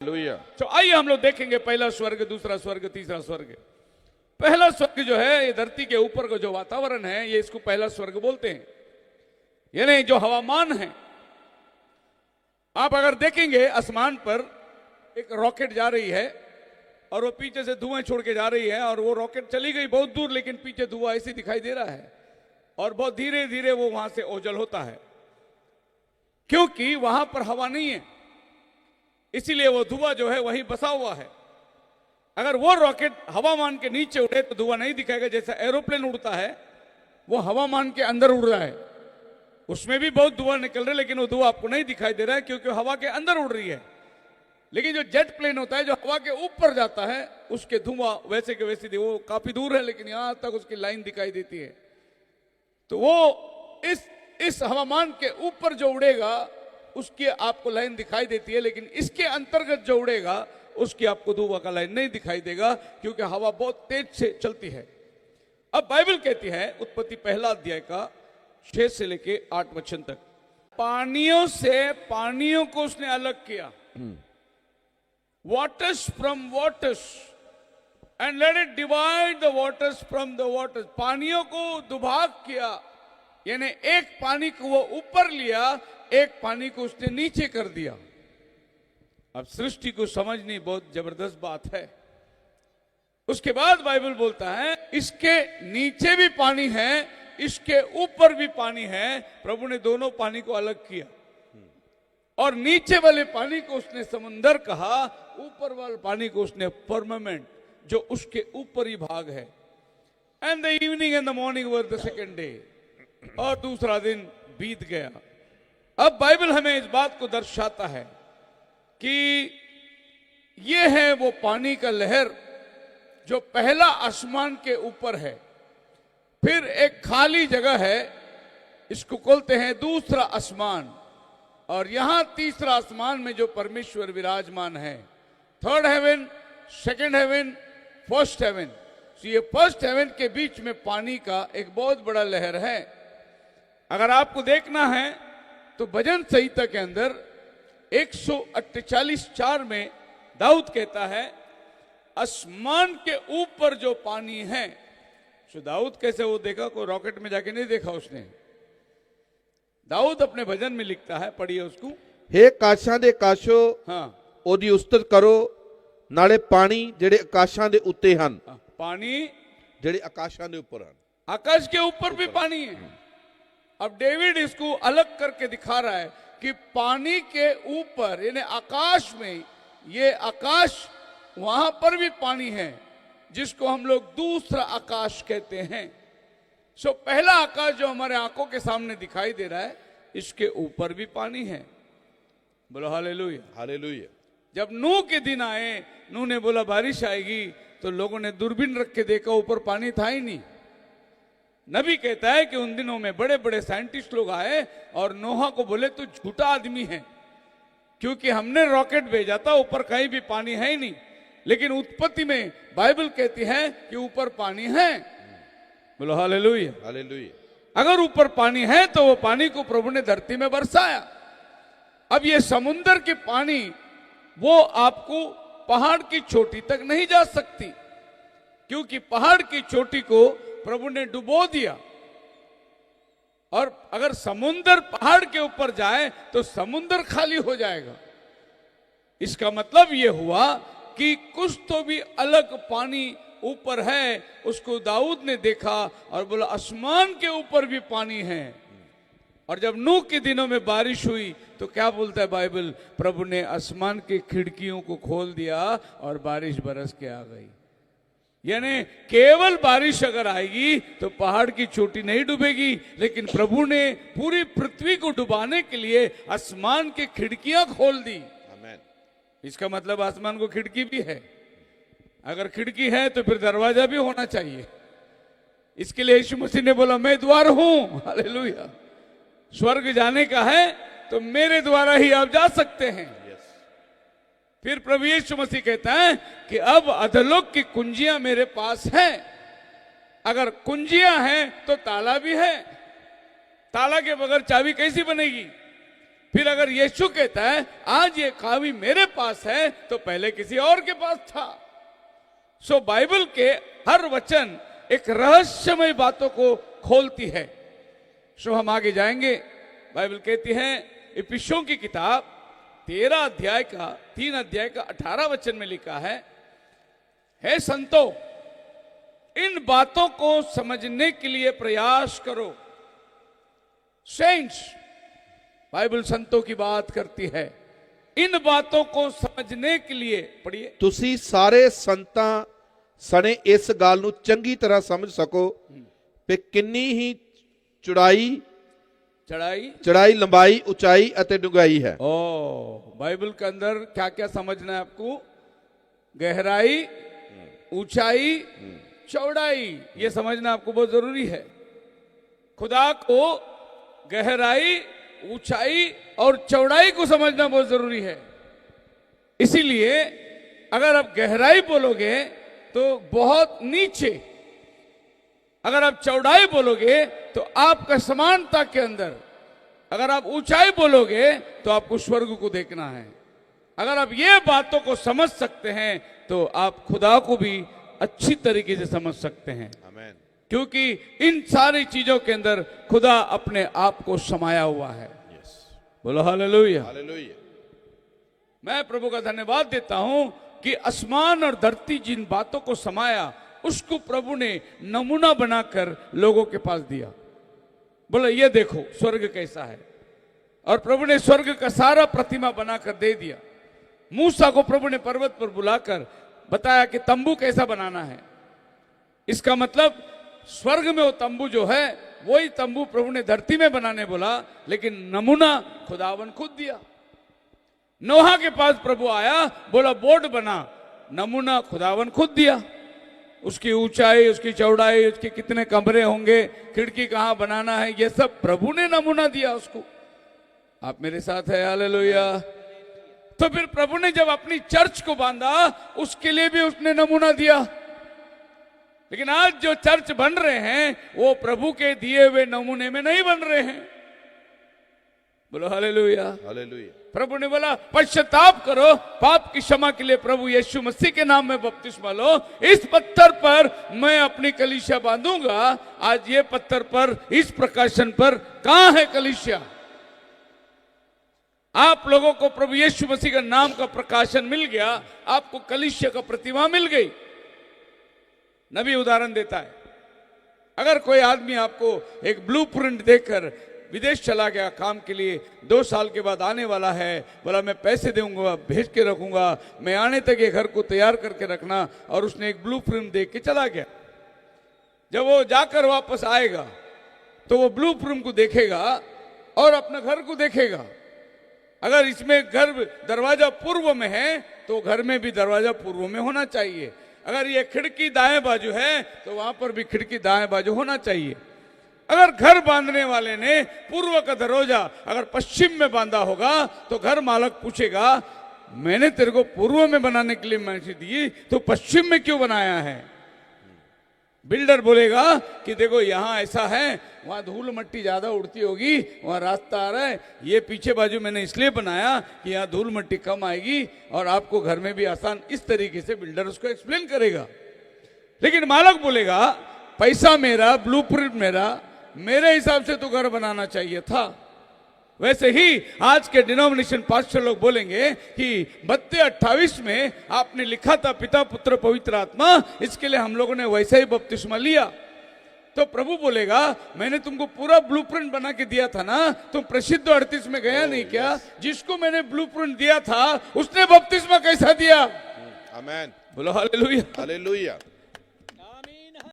तो आइए हम लोग देखेंगे पहला स्वर्ग, दूसरा स्वर्ग, तीसरा स्वर्ग। पहला स्वर्ग जो है ये धरती के ऊपर का जो वातावरण है ये इसको पहला स्वर्ग बोलते हैं, यानी जो हवामान है। आप अगर देखेंगे आसमान पर एक रॉकेट जा रही है और वो पीछे से धुआं छोड़ के जा रही है और वो रॉकेट चली गई बहुत दूर, लेकिन पीछे धुआं ऐसे दिखाई दे रहा है और बहुत धीरे धीरे वो वहां से ओझल होता है, क्योंकि वहां पर हवा नहीं है, इसीलिए वो धुआं जो है वहीं बसा हुआ है। अगर वो रॉकेट हवामान के नीचे उड़े तो धुआं नहीं दिखाएगा। जैसा एरोप्लेन उड़ता है वो हवामान के अंदर उड़ रहा है, उसमें भी बहुत धुआं निकल रहा है, लेकिन वो धुआं आपको नहीं दिखाई दे रहा है क्योंकि हवा के अंदर उड़ रही है। लेकिन जो जेट प्लेन होता है जो हवा के ऊपर जाता है उसके धुआं वैसे के वैसे, वो काफी दूर है लेकिन यहां तक उसकी लाइन दिखाई देती है। तो वो इस हवामान के ऊपर जो उड़ेगा उसकी आपको लाइन दिखाई देती है, लेकिन इसके अंतर्गत जो उड़ेगा उसकी आपको धुआं का लाइन नहीं दिखाई देगा क्योंकि हवा बहुत तेज से चलती है। अब बाइबल कहती है उत्पत्ति पहला अध्याय का 6 से लेके 8 वचन तक, पानियों से पानियों को उसने अलग किया, waters from waters and let it divide the waters from the waters। पानियों को दुभाग किया, यानी एक पानी को वो ऊपर लिया, एक पानी को उसने नीचे कर दिया। अब सृष्टि को समझनी बहुत जबरदस्त बात है। उसके बाद बाइबल बोलता है इसके नीचे भी पानी है, इसके ऊपर भी पानी है। प्रभु ने दोनों पानी को अलग किया और नीचे वाले पानी को उसने समुंदर कहा, ऊपर वाले पानी को उसने फर्मामेंट, जो उसके ऊपर ही भाग है। And the evening and the morning were the second day, और दूसरा दिन बीत गया। अब बाइबल हमें इस बात को दर्शाता है कि ये है वो पानी का लहर जो पहला आसमान के ऊपर है। फिर एक खाली जगह है, इसको बोलते हैं दूसरा आसमान, और यहां तीसरा आसमान में जो परमेश्वर विराजमान है। Third heaven, second heaven, first heaven. तो ये फर्स्ट हेवन के बीच में पानी का एक बहुत बड़ा लहर है। अगर आपको देखना है तो भजन संहिता के अंदर 148:4 में दाऊद कहता है आसमान के ऊपर जो पानी है। तो दाऊद कैसे वो देखा? कोई रॉकेट में जाके नहीं देखा उसने। दाऊद अपने भजन में लिखता है, पढ़िए उसको। हे आकाशां दे आकाशो, हाँ, ओदी उस्तत करो, नाले पानी जेड़े आकाशां दे उत्ते हन। पानी जेड़े आकाशां दे ऊपर हन, आकाश के ऊपर भी पानी है। अब डेविड इसको अलग करके दिखा रहा है कि पानी के ऊपर यानी आकाश में, ये आकाश वहां पर भी पानी है जिसको हम लोग दूसरा आकाश कहते हैं। सो पहला आकाश जो हमारे आंखों के सामने दिखाई दे रहा है, इसके ऊपर भी पानी है। बोलो हालेलुया, हालेलुया। जब नूह के दिन आए, नूह ने बोला बारिश आएगी, तो लोगों ने दूरबीन रख के देखा, ऊपर पानी था ही नहीं। नबी कहता है कि उन दिनों में बड़े बड़े साइंटिस्ट लोग आए और नोहा को बोले तू झूठा आदमी है, क्योंकि हमने रॉकेट भेजा था, ऊपर कहीं भी पानी है ही नहीं। लेकिन उत्पत्ति में बाइबल कहती है कि ऊपर पानी है। बोलो हालेलुया, हालेलुया। अगर ऊपर पानी है तो वो पानी को प्रभु ने धरती में बरसाया। अब ये समुंदर की पानी वो आपको पहाड़ की चोटी तक नहीं जा सकती, क्योंकि पहाड़ की चोटी को प्रभु ने डुबो दिया। और अगर समुंदर पहाड़ के ऊपर जाए तो समुंदर खाली हो जाएगा। इसका मतलब यह हुआ कि कुछ तो भी अलग पानी ऊपर है। उसको दाऊद ने देखा और बोला आसमान के ऊपर भी पानी है। और जब नूह के दिनों में बारिश हुई तो क्या बोलता है बाइबल? प्रभु ने आसमान की खिड़कियों को खोल दिया और बारिश बरस के आ गई। यानी केवल बारिश अगर आएगी तो पहाड़ की चोटी नहीं डूबेगी, लेकिन प्रभु ने पूरी पृथ्वी को डुबाने के लिए आसमान की खिड़कियां खोल दी। आमीन। इसका मतलब आसमान को खिड़की भी है। अगर खिड़की है तो फिर दरवाजा भी होना चाहिए। इसके लिए यीशु मसीह ने बोला मैं द्वार हूं। हालेलुया। स्वर्ग जाने का है तो मेरे द्वारा ही आप जा सकते हैं। फिर प्रभु यीशु मसीह कहता है कि अब अधोलोक की कुंजियां मेरे पास हैं। अगर कुंजियां हैं तो ताला भी है। ताला के बगैर चाबी कैसी बनेगी? फिर अगर यीशु कहता है आज ये कावी मेरे पास है तो पहले किसी और के पास था। सो बाइबल के हर वचन एक रहस्यमय बातों को खोलती है। सो हम आगे जाएंगे। बाइबल कहती है इफिसियों की किताब 3 अध्याय का 18 वचन में लिखा है संतो इन बातों को समझने के लिए प्रयास करो। सेंट्स, बाइबल संतों की बात करती है। इन बातों को समझने के लिए पढ़िए। ਤੁਸੀਂ ਸਾਰੇ ਸੰਤਾਂ ਸਣੇ ਇਸ ਗੱਲ ਨੂੰ ਚੰਗੀ ਤਰ੍ਹਾਂ ਸਮਝ ਸਕੋ ਕਿ ਕਿੰਨੀ ਹੀ चढ़ाई लंबाई ऊंचाई ਅਤੇ डूंगाई है। बाइबल के अंदर क्या क्या समझना है आपको? गहराई, ऊंचाई, चौड़ाई, ये समझना आपको बहुत जरूरी है। खुदा को गहराई, ऊंचाई और चौड़ाई को समझना बहुत जरूरी है। इसीलिए अगर आप गहराई बोलोगे तो बहुत नीचे, अगर आप चौड़ाई बोलोगे तो आपका समानता के अंदर, अगर आप ऊंचाई बोलोगे तो आपको स्वर्ग को देखना है। अगर आप ये बातों को समझ सकते हैं तो आप खुदा को भी अच्छी तरीके से समझ सकते हैं। आमीन। क्योंकि इन सारी चीजों के अंदर खुदा अपने आप को समाया हुआ है। बोलो हालेलुया। हालेलुया। मैं प्रभु का धन्यवाद देता हूं कि आसमान और धरती जिन बातों को समाया उसको प्रभु ने नमूना बनाकर लोगों के पास दिया। बोला ये देखो स्वर्ग कैसा है, और प्रभु ने स्वर्ग का सारा प्रतिमा बनाकर दे दिया। मूसा को प्रभु ने पर्वत पर बुलाकर बताया कि तंबू कैसा बनाना है। इसका मतलब स्वर्ग में वो तंबू जो है वही तंबू प्रभु ने धरती में बनाने बोला, लेकिन नमूना खुदावन खुद दिया। नोहा के पास प्रभु आया, बोला बोर्ड बना, नमूना खुदावन खुद दिया। उसकी ऊंचाई, उसकी चौड़ाई, उसके कितने कमरे होंगे, खिड़की कहां बनाना है, ये सब प्रभु ने नमूना दिया उसको। आप मेरे साथ है? हालेलुया। तो फिर प्रभु ने जब अपनी चर्च को बांधा उसके लिए भी उसने नमूना दिया। लेकिन आज जो चर्च बन रहे हैं वो प्रभु के दिए हुए नमूने में नहीं बन रहे हैं। बोलो हालेलुया। हालेलुया। प्रभु ने बोला पश्चाताप करो, पाप की क्षमा के लिए प्रभु यीशु मसीह के नाम में बपतिस्मा लो, इस पत्थर पर मैं अपनी कलीसिया बांधूंगा। आज ये पत्थर पर, इस प्रकाशन पर कहां है कलीसिया? आप लोगों को प्रभु यीशु मसीह का नाम का प्रकाशन मिल गया, आपको कलीसिया का प्रतिमा मिल गई। नबी उदाहरण देता है, अगर कोई आदमी आपको एक ब्लूप्रिंट देकर विदेश चला गया काम के लिए, 2 साल के बाद आने वाला है, बोला मैं पैसे दूंगा, भेज के रखूंगा, मैं आने तक ये घर को तैयार करके रखना, और उसने एक ब्लूप्रिंट देख के चला गया। जब वो जाकर वापस आएगा तो वो ब्लूप्रिंट को देखेगा और अपना घर को देखेगा। अगर इसमें घर दरवाजा पूर्व में है तो घर में भी दरवाजा पूर्व में होना चाहिए। अगर ये खिड़की दाएं बाजू है तो वहां पर भी खिड़की दाएं बाजू होना चाहिए। अगर घर बांधने वाले ने पूर्व का दरवाजा अगर पश्चिम में बांधा होगा तो घर मालक पूछेगा मैंने तेरे को पूर्व में बनाने के लिए मंजूरी दी तो पश्चिम में क्यों बनाया है? बिल्डर बोलेगा कि देखो यहाँ ऐसा है, वहां धूल मट्टी ज्यादा उड़ती होगी, वहां रास्ता आ रहा है, ये पीछे बाजू मैंने इसलिए बनाया कि यहाँ धूल मट्टी कम आएगी और आपको घर में भी आसान। इस तरीके से बिल्डर उसको एक्सप्लेन करेगा। लेकिन मालक बोलेगा पैसा मेरा, ब्लूप्रिंट मेरा, मेरे हिसाब से तो घर बनाना चाहिए था। वैसे ही आज के डिनोमिनेशन पास्टर लोग बोलेंगे कि 32-28 में आपने लिखा था पिता पुत्र पवित्र आत्मा, इसके लिए हम लोगों ने वैसा ही बपतिस्मा लिया। तो प्रभु बोलेगा मैंने तुमको पूरा ब्लूप्रिंट बना के दिया था ना, तुम प्रसिद्ध 38 में गया नहीं क्या? जिसको मैंने ब्लूप्रिंट दिया था उसने बपतिस्मा कैसा दिया? आमीन। बोलो हालेलुया। हालेलुया।